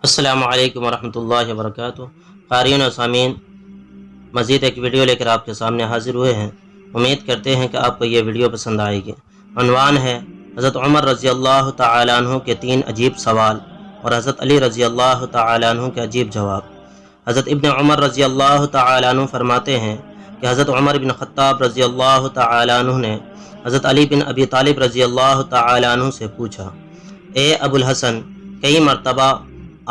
السلام علیکم ورحمۃ اللہ وبرکاتہ۔ قارئین و سامعین، مزید ایک ویڈیو لے کر آپ کے سامنے حاضر ہوئے ہیں۔ امید کرتے ہیں کہ آپ کو یہ ویڈیو پسند آئے گی۔ عنوان ہے حضرت عمر رضی اللہ تعالیٰ عنہ کے 3 عجیب سوال اور حضرت علی رضی اللہ تعالیٰ عنہ کے عجیب جواب۔ حضرت ابن عمر رضی اللہ تعالیٰ عنہ فرماتے ہیں کہ حضرت عمر بن خطاب رضی اللہ تعالیٰ عنہ نے حضرت علی بن ابی طالب رضی اللہ تعالیٰ عنہ سے پوچھا، اے ابو الحسن، کئی مرتبہ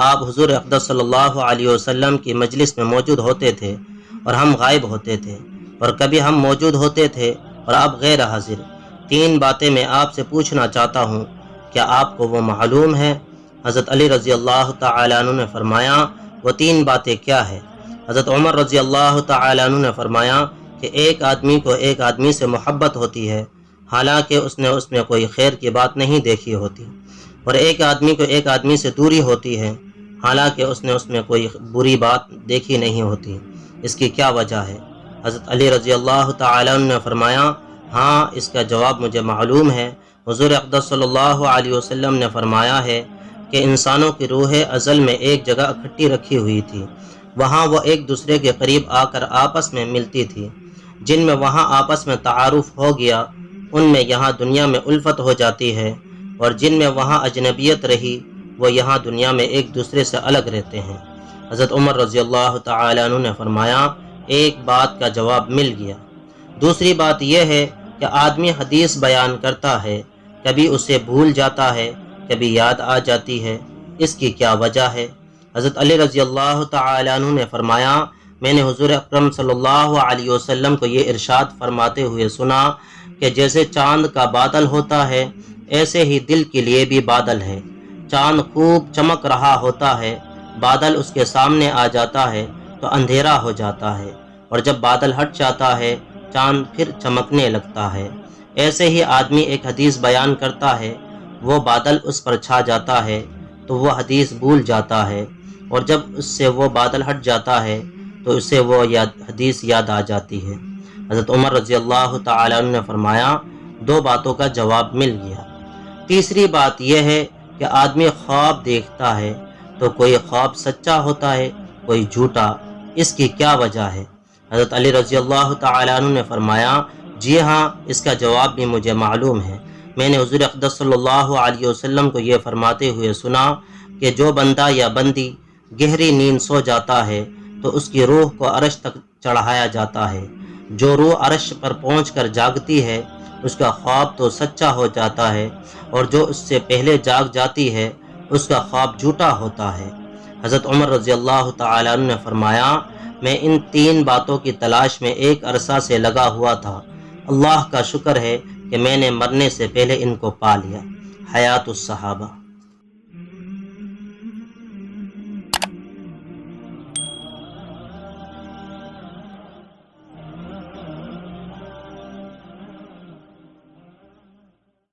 آپ حضور اقدس صلی اللہ علیہ وسلم کی مجلس میں موجود ہوتے تھے اور ہم غائب ہوتے تھے، اور کبھی ہم موجود ہوتے تھے اور آپ غیر حاضر۔ 3 باتیں میں آپ سے پوچھنا چاہتا ہوں، کیا آپ کو وہ معلوم ہے؟ حضرت علی رضی اللہ تعالیٰ عنہ نے فرمایا، وہ 3 باتیں کیا ہے؟ حضرت عمر رضی اللہ تعالیٰ عنہ نے فرمایا کہ ایک آدمی کو ایک آدمی سے محبت ہوتی ہے حالانکہ اس نے کوئی خیر کی بات نہیں دیکھی ہوتی، اور ایک آدمی کو ایک آدمی سے دوری ہوتی ہے حالانکہ اس نے کوئی بری بات دیکھی نہیں ہوتی۔ اس کی کیا وجہ ہے؟ حضرت علی رضی اللہ تعالیٰ عنہ نے فرمایا، ہاں، اس کا جواب مجھے معلوم ہے۔ حضور اقدس صلی اللہ علیہ وسلم نے فرمایا ہے کہ انسانوں کی روحیں ازل میں ایک جگہ اکٹھی رکھی ہوئی تھی، وہاں وہ ایک دوسرے کے قریب آ کر آپس میں ملتی تھی۔ جن میں وہاں آپس میں تعارف ہو گیا ان میں یہاں دنیا میں الفت ہو جاتی ہے، اور جن میں وہاں اجنبیت رہی وہ یہاں دنیا میں ایک دوسرے سے الگ رہتے ہیں۔ حضرت عمر رضی اللہ تعالیٰ عنہ نے فرمایا، ایک بات کا جواب مل گیا۔ دوسری بات یہ ہے کہ آدمی حدیث بیان کرتا ہے، کبھی اسے بھول جاتا ہے، کبھی یاد آ جاتی ہے، اس کی کیا وجہ ہے؟ حضرت علی رضی اللہ تعالیٰ عنہ نے فرمایا، میں نے حضور اکرم صلی اللہ علیہ وسلم کو یہ ارشاد فرماتے ہوئے سنا کہ جیسے چاند کا بادل ہوتا ہے ایسے ہی دل کے لیے بھی بادل ہے۔ چاند خوب چمک رہا ہوتا ہے، بادل اس کے سامنے آ جاتا ہے تو اندھیرا ہو جاتا ہے، اور جب بادل ہٹ جاتا ہے چاند پھر چمکنے لگتا ہے۔ ایسے ہی آدمی ایک حدیث بیان کرتا ہے، وہ بادل اس پر چھا جاتا ہے تو وہ حدیث بھول جاتا ہے، اور جب اس سے وہ بادل ہٹ جاتا ہے تو اسے وہ حدیث یاد آ جاتی ہے۔ حضرت عمر رضی اللہ تعالیٰ عنہ نے فرمایا، 2 باتوں کا جواب مل گیا۔ تیسری بات یہ ہے کہ آدمی خواب دیکھتا ہے تو کوئی خواب سچا ہوتا ہے، کوئی جھوٹا، اس کی کیا وجہ ہے؟ حضرت علی رضی اللہ تعالیٰ عنہ نے فرمایا، جی ہاں، اس کا جواب بھی مجھے معلوم ہے۔ میں نے حضور اقدس صلی اللہ علیہ وسلم کو یہ فرماتے ہوئے سنا کہ جو بندہ یا بندی گہری نیند سو جاتا ہے تو اس کی روح کو عرش تک چڑھایا جاتا ہے۔ جو روح عرش پر پہنچ کر جاگتی ہے اس کا خواب تو سچا ہو جاتا ہے، اور جو اس سے پہلے جاگ جاتی ہے اس کا خواب جھوٹا ہوتا ہے۔ حضرت عمر رضی اللہ تعالیٰ عنہ نے فرمایا، میں ان 3 باتوں کی تلاش میں ایک عرصہ سے لگا ہوا تھا، اللہ کا شکر ہے کہ میں نے مرنے سے پہلے ان کو پا لیا۔ حیات الصحابہ۔